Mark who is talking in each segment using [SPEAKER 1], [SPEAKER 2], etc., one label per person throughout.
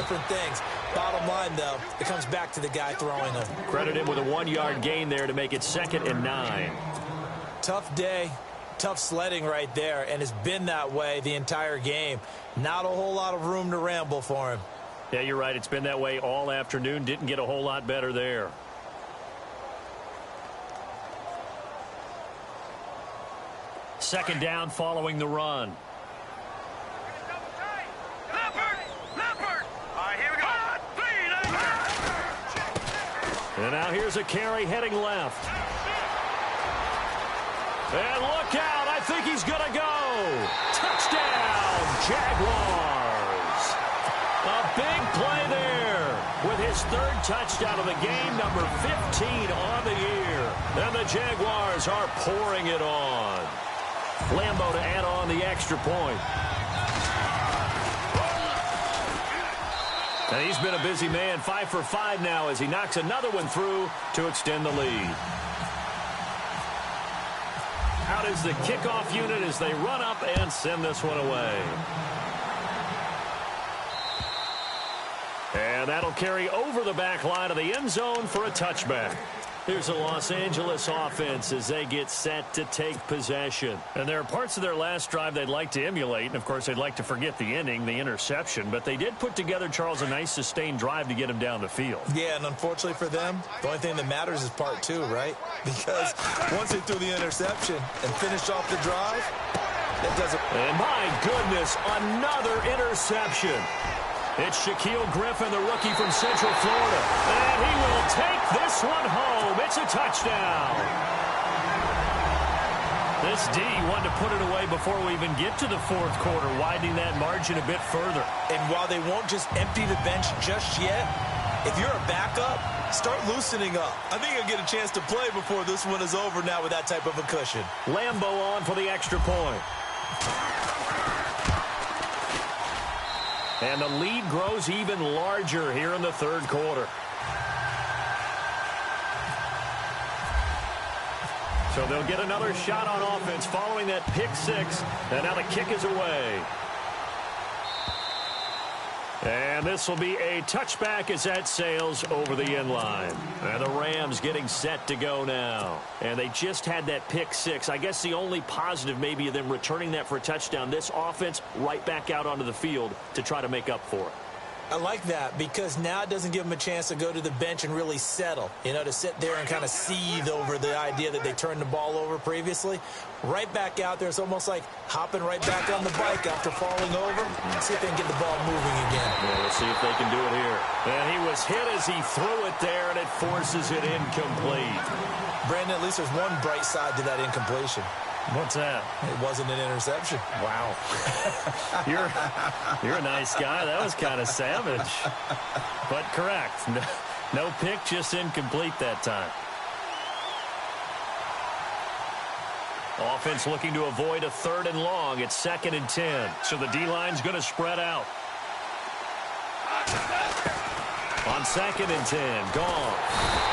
[SPEAKER 1] different things. Bottom line, though, it comes back to the guy throwing them.
[SPEAKER 2] Credit him with a 1-yard gain there to make it 2nd and 9.
[SPEAKER 1] Tough day, tough sledding right there, and it's been that way the entire game. Not a whole lot of room to ramble for him.
[SPEAKER 2] Yeah, you're right. It's been that way all afternoon. Didn't get a whole lot better there. Second down following the run. And now here's a carry heading left. And look out. I think he's going to go. Touchdown, Jaguars. A big play there with his 3rd touchdown of the game, number 15 on the year. And the Jaguars are pouring it on. Lambo to add on the extra point. And he's been a busy man, 5 for 5 now as he knocks another one through to extend the lead. Out is the kickoff unit as they run up and send this one away. And that'll carry over the back line of the end zone for a touchback. Here's the Los Angeles offense as they get set to take possession. And there are parts of their last drive they'd like to emulate. And, of course, they'd like to forget the ending, the interception. But they did put together, Charles, a nice sustained drive to get him down the field.
[SPEAKER 1] Yeah, and unfortunately for them, the only thing that matters is part 2, right? Because once they threw the interception and finished off the drive, that doesn't...
[SPEAKER 2] And, my goodness, another interception. It's Shaquille Griffin, the rookie from Central Florida. And he will take this one home. It's a touchdown. This D wanted to put it away before we even get to the 4th quarter, widening that margin a bit further.
[SPEAKER 1] And while they won't just empty the bench just yet, if you're a backup, start loosening up. I think you'll get a chance to play before this one is over now with that type of a cushion.
[SPEAKER 2] Lambo on for the extra point. And the lead grows even larger here in the 3rd quarter. So they'll get another shot on offense following that pick 6. And now the kick is away. And this will be a touchback as that sails over the end line. And the Rams getting set to go now. And they just had that pick 6. I guess the only positive maybe of them returning that for a touchdown. This offense right back out onto the field to try to make up for it.
[SPEAKER 1] I like that because now it doesn't give them a chance to go to the bench and really settle, you know, to sit there and kind of seethe over the idea that they turned the ball over previously. Right back out there, it's almost like hopping right back on the bike after falling over. Let's see if they can get the ball moving again.
[SPEAKER 2] Yeah, we'll see if they can do it here. And he was hit as he threw it there, and it forces it incomplete.
[SPEAKER 1] Brandon, at least there's one bright side to that incompletion.
[SPEAKER 2] What's that?
[SPEAKER 1] It wasn't an interception.
[SPEAKER 2] Wow. You're a nice guy. That was kind of savage. But correct. No pick, just incomplete that time. Offense looking to avoid a 3rd and long. It's 2nd and 10. So the D-line's going to spread out. On 2nd and 10, gone.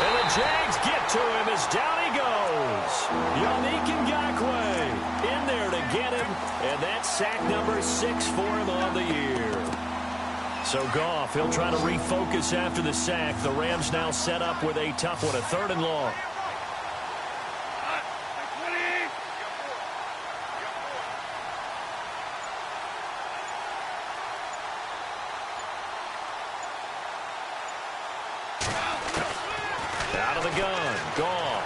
[SPEAKER 2] And the Jags get to him as down he goes. Yannick Ngakoue in there to get him, and that's sack number 6 for him on the year. So Goff, he'll try to refocus after the sack. The Rams now set up with a tough one, a 3rd and long. Out of the gun, Goff.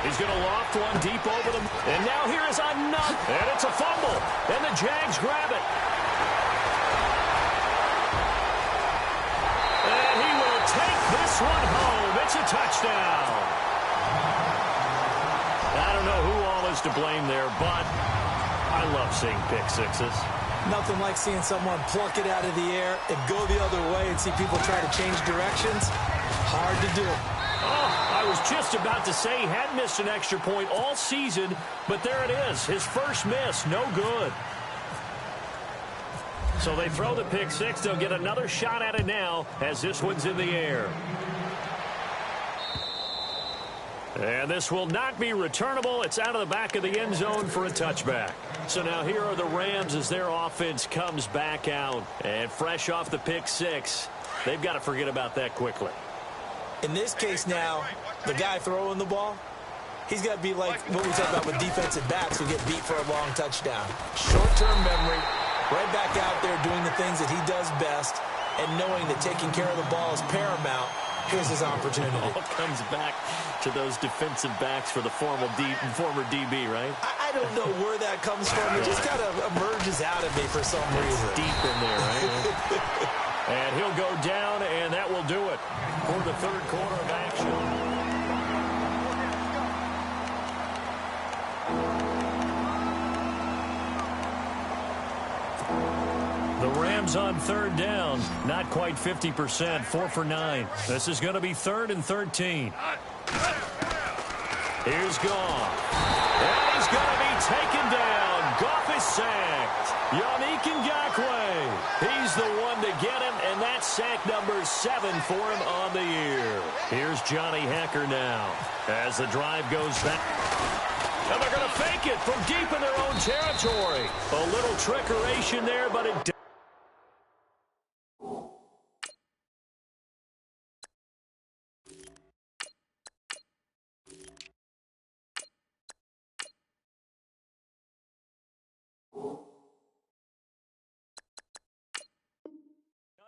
[SPEAKER 2] He's going to loft one deep over them. And now here is another. And it's a fumble. And the Jags grab it. And he will take this one home. It's a touchdown. I don't know who all is to blame there, but I love seeing pick 6s.
[SPEAKER 1] Nothing like seeing someone pluck it out of the air and go the other way and see people try to change directions. Hard to do.
[SPEAKER 2] Oh, I was just about to say he had missed an extra point all season, but there it is. His first miss, no good. So they throw the pick 6. They'll get another shot at it now as this one's in the air. And this will not be returnable. It's out of the back of the end zone for a touchback. So now here are the Rams as their offense comes back out. And fresh off the pick 6, They've got to forget about that quickly.
[SPEAKER 1] In this case now, the guy throwing the ball, he's got to be like what we talk about with defensive backs who get beat for a long touchdown. Short-term memory, right back out there doing the things that he does best, and knowing that taking care of the ball is paramount. Here's his opportunity.
[SPEAKER 2] It all comes back to those defensive backs for the former DB, right?
[SPEAKER 1] I don't know where that comes from. It just kind of emerges out of me for some reason.
[SPEAKER 2] Deep in there, right? And he'll go down, and that will do it for the third quarter of action. The Rams on third down, not quite 50%, 4 for 9. This is going to be 3rd and 13. Here's Goff. And he's going to be taken down. Goff is sacked. Yannick Ngakoue. He's the one to get him, and that's sack number 7 for him on the year. Here's Johnny Hacker now as the drive goes back. And they're going to fake it from deep in their own territory. A little trickeration there, but it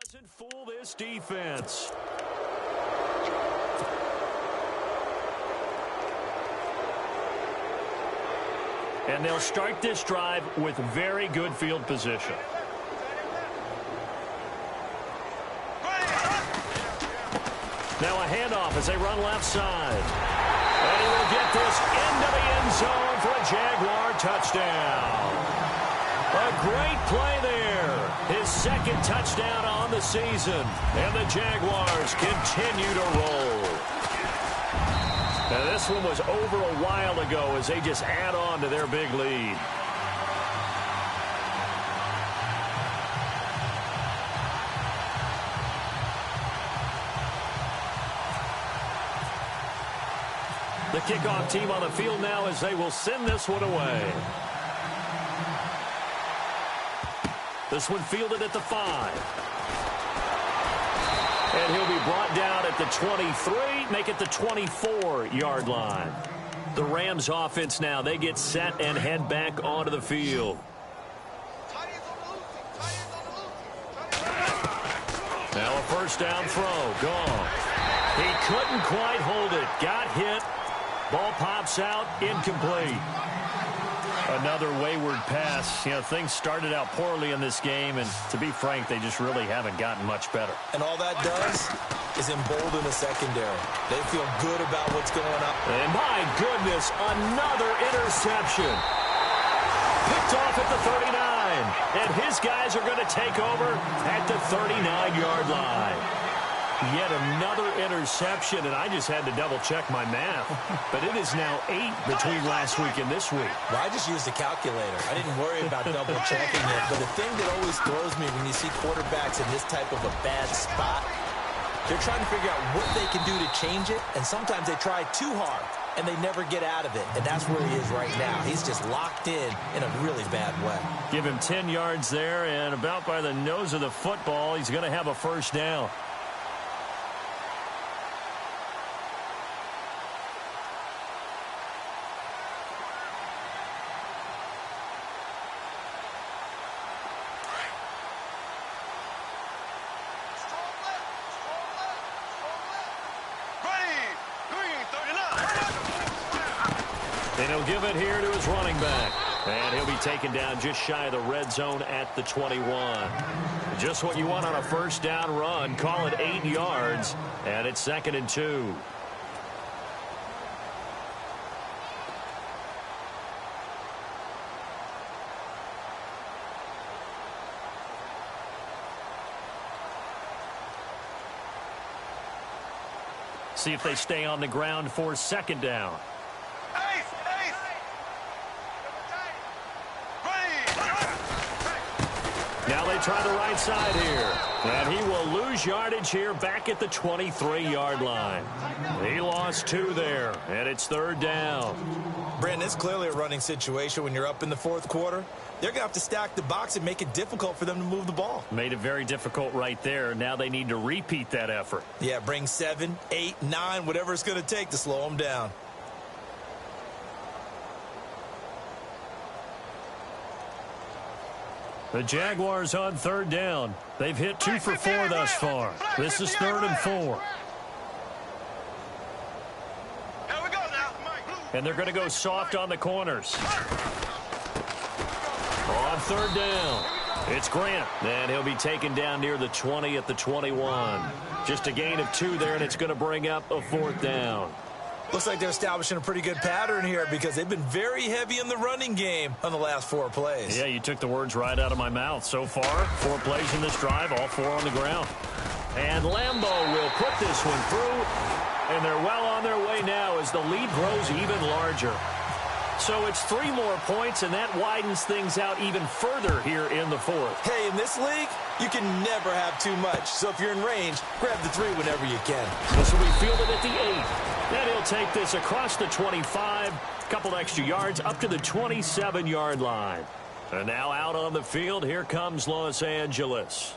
[SPEAKER 2] doesn't fool this defense. And they'll start this drive with very good field position. Now a handoff as they run left side. And he will get this into the end zone for a Jaguar touchdown. A great play there. His second touchdown on the season. And the Jaguars continue to roll. Now this one was over a while ago as they just add on to their big lead. The kickoff team on the field now as they will send this one away. This one fielded at the 5. And he'll be brought down at the 23, make it the 24-yard line. The Rams offense now, they get set and head back onto the field. Now a first down throw, gone. He couldn't quite hold it, got hit. Ball pops out, incomplete. Another wayward pass. You know, things started out poorly in this game, and to be frank, they just really haven't gotten much better.
[SPEAKER 1] And all that does is embolden the secondary. They feel good about what's going on.
[SPEAKER 2] And my goodness, another interception. Picked off at the 39. And his guys are going to take over at the 39-yard line. Yet another interception, and I just had to double-check my math. But it is now 8 between last week and this week.
[SPEAKER 1] Well, I just used a calculator. I didn't worry about double-checking it. But the thing that always throws me when you see quarterbacks in this type of a bad spot, they're trying to figure out what they can do to change it, and sometimes they try too hard, and they never get out of it. And that's where he is right now. He's just locked in a really bad way.
[SPEAKER 2] Give him 10 yards there, and about by the nose of the football, he's going to have a first down. And he'll give it here to his running back. And he'll be taken down just shy of the red zone at the 21. Just what you want on a first down run. Call it 8 yards. And it's 2nd and 2. See if they stay on the ground for 2nd down. Now they they try the right side here. And he will lose yardage here back at the 23-yard line. He lost 2 there, and it's 3rd down.
[SPEAKER 1] Brandon, it's clearly a running situation when you're up in the 4th quarter. They're going to have to stack the box and make it difficult for them to move the ball.
[SPEAKER 2] Made it very difficult right there. Now they need to repeat that effort.
[SPEAKER 1] Yeah, bring 7, 8, 9, whatever it's going to take to slow them down.
[SPEAKER 2] The Jaguars on 3rd down. They've hit 2 for 4 thus far. This is 3rd and 4. And they're going to go soft on the corners. On 3rd down, it's Grant. And he'll be taken down near the 20 at the 21. Just a gain of 2 there, and it's going to bring up a 4th down.
[SPEAKER 1] Looks like they're establishing a pretty good pattern here because they've been very heavy in the running game on the last 4 plays.
[SPEAKER 2] Yeah, you took the words right out of my mouth. So far, 4 plays in this drive, all 4 on the ground. And Lambeau will put this one through, and they're well on their way now as the lead grows even larger. So it's 3 more points, and that widens things out even further here in the 4th.
[SPEAKER 1] Hey, in this league, you can never have too much. So if you're in range, grab the 3 whenever you can.
[SPEAKER 2] This will be fielded at the 8. Then he'll take this across the 25, a couple extra yards up to the 27-yard line. And now out on the field, here comes Los Angeles.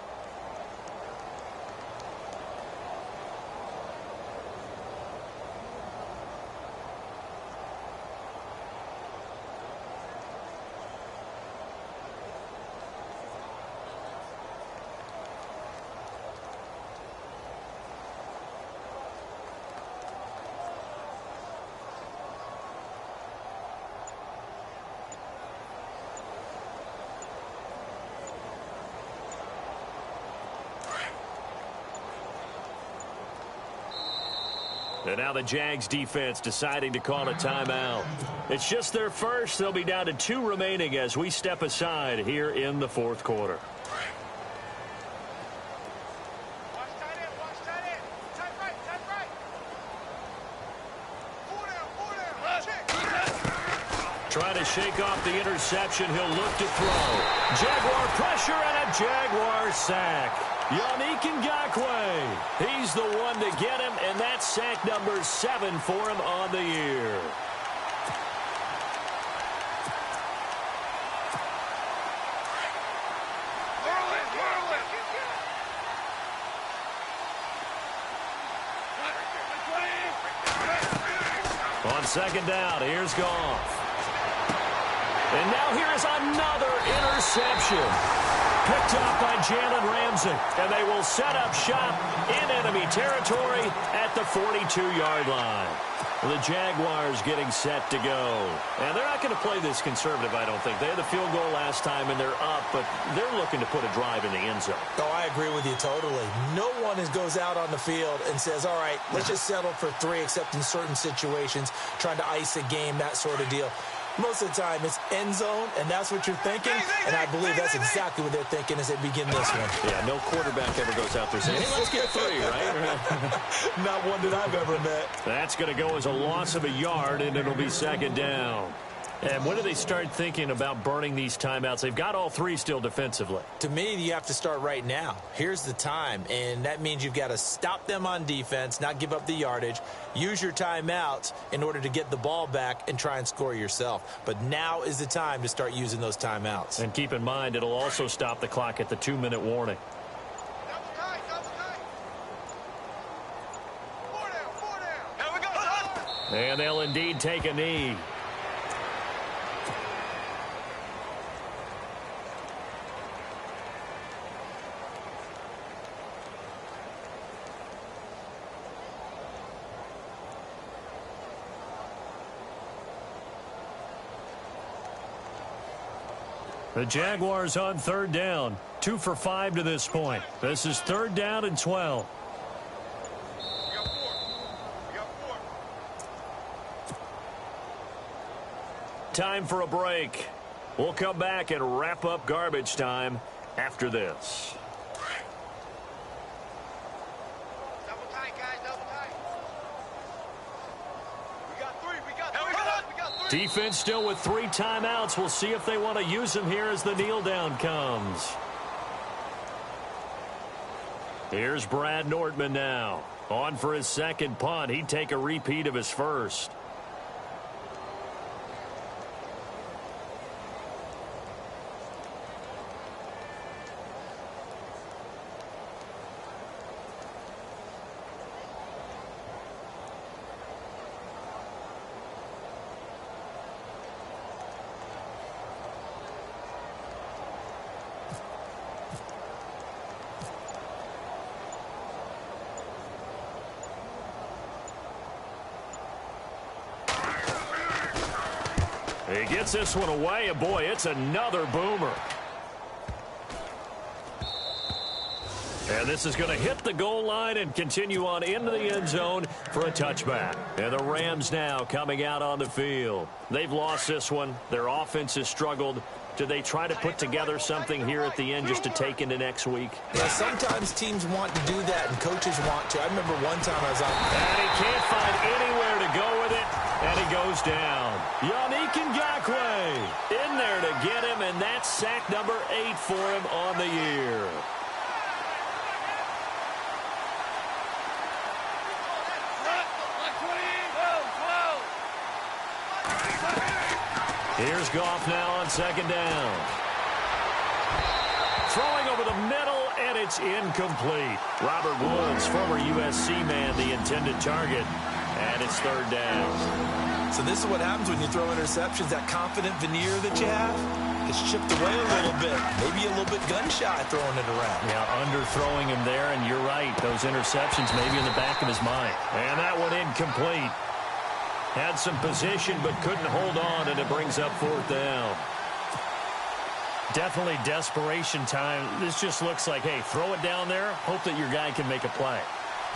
[SPEAKER 2] And now the Jags defense deciding to call a timeout. It's just their first. They'll be down to 2 remaining as we step aside here in the 4th quarter. Trying to shake off the interception. He'll look to throw. Jaguar pressure and a Jaguar sack. Yannick Ngakoue. He's the one to get him, and that's sack number 7 for him on the year. On 2nd down, here's Goff. And now here is another interception. Picked off by Jalen Ramsey. And they will set up shop in enemy territory at the 42-yard line. The Jaguars getting set to go. And they're not going to play this conservative, I don't think. They had the field goal last time, and they're up, but they're looking to put a drive in the end zone.
[SPEAKER 1] Oh, I agree with you totally. No one goes out on the field and says, all right, let's just settle for 3, except in certain situations, trying to ice a game, that sort of deal. Most of the time, it's end zone, and that's what you're thinking, and I believe that's exactly what they're thinking as they begin this one.
[SPEAKER 2] Yeah, no quarterback ever goes out there saying, hey, let's get 3, right?
[SPEAKER 1] Not one that I've ever met.
[SPEAKER 2] That's going to go as a loss of a yard, and it'll be 2nd down. And when do they start thinking about burning these timeouts? They've got all 3 still defensively.
[SPEAKER 1] To me, you have to start right now. Here's the time, and that means you've got to stop them on defense, not give up the yardage, use your timeouts in order to get the ball back and try and score yourself. But now is the time to start using those timeouts.
[SPEAKER 2] And keep in mind, it'll also stop the clock at the 2-minute warning. And they'll indeed take a knee. The Jaguars on 3rd down. 2 for 5 to this point. This is 3rd down and 12. Time for a break. We'll come back and wrap up garbage time after this.
[SPEAKER 3] Double tight, guys, double tight. We got 3, we got 3.
[SPEAKER 2] Defense still with 3 timeouts. We'll see if they want to use them here as the kneel down comes. Here's Brad Nordman now. On for his second punt. He'd take a repeat of his first. He gets this one away, and boy, it's another boomer. And this is going to hit the goal line and continue on into the end zone for a touchback. And the Rams now coming out on the field. They've lost this one. Their offense has struggled. Do they try to put together something here at the end just to take into next week?
[SPEAKER 1] Yeah, sometimes teams want to do that, and coaches want to. I remember one time I was on...
[SPEAKER 2] And he can't find anywhere to go with it, and he goes down. Yannick Ngakoue in there to get him, and that's sack number 8 for him on the year. Here's Goff now on second down. Throwing over the middle, and it's incomplete. Robert Woods, former USC man, the intended target, and it's third down.
[SPEAKER 1] So this is what happens when you throw interceptions. That confident veneer that you have gets chipped away a little bit. Maybe a little bit gun-shy throwing it around.
[SPEAKER 2] Yeah, underthrowing him there, and you're right. Those interceptions maybe in the back of his mind. And that one incomplete. Had some position but couldn't hold on, and it brings up fourth down. Definitely desperation time. This just looks like, hey, throw it down there, hope that your guy can make a play.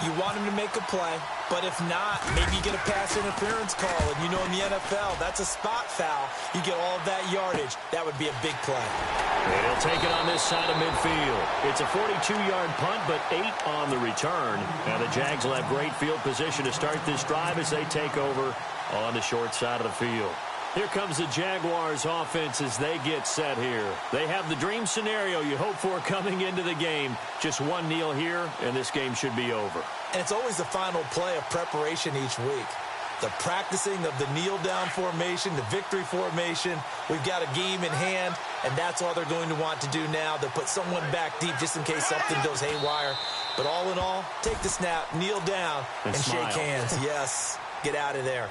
[SPEAKER 1] You want him to make a play, but if not, maybe you get a pass interference call. And you know in the NFL, that's a spot foul. You get all of that yardage. That would be a big play.
[SPEAKER 2] And he'll take it on this side of midfield. It's a 42-yard punt, but 8 on the return. And the Jags will have great field position to start this drive as they take over on the short side of the field. Here comes the Jaguars offense as they get set here. They have the dream scenario you hope for coming into the game. Just one kneel here, and this game should be over.
[SPEAKER 1] And it's always the final play of preparation each week. The practicing of the kneel-down formation, the victory formation. We've got a game in hand, and that's all they're going to want to do now. They'll put someone back deep just in case something goes haywire. But all in all, take the snap, kneel down, and shake hands. Yes, get out of there.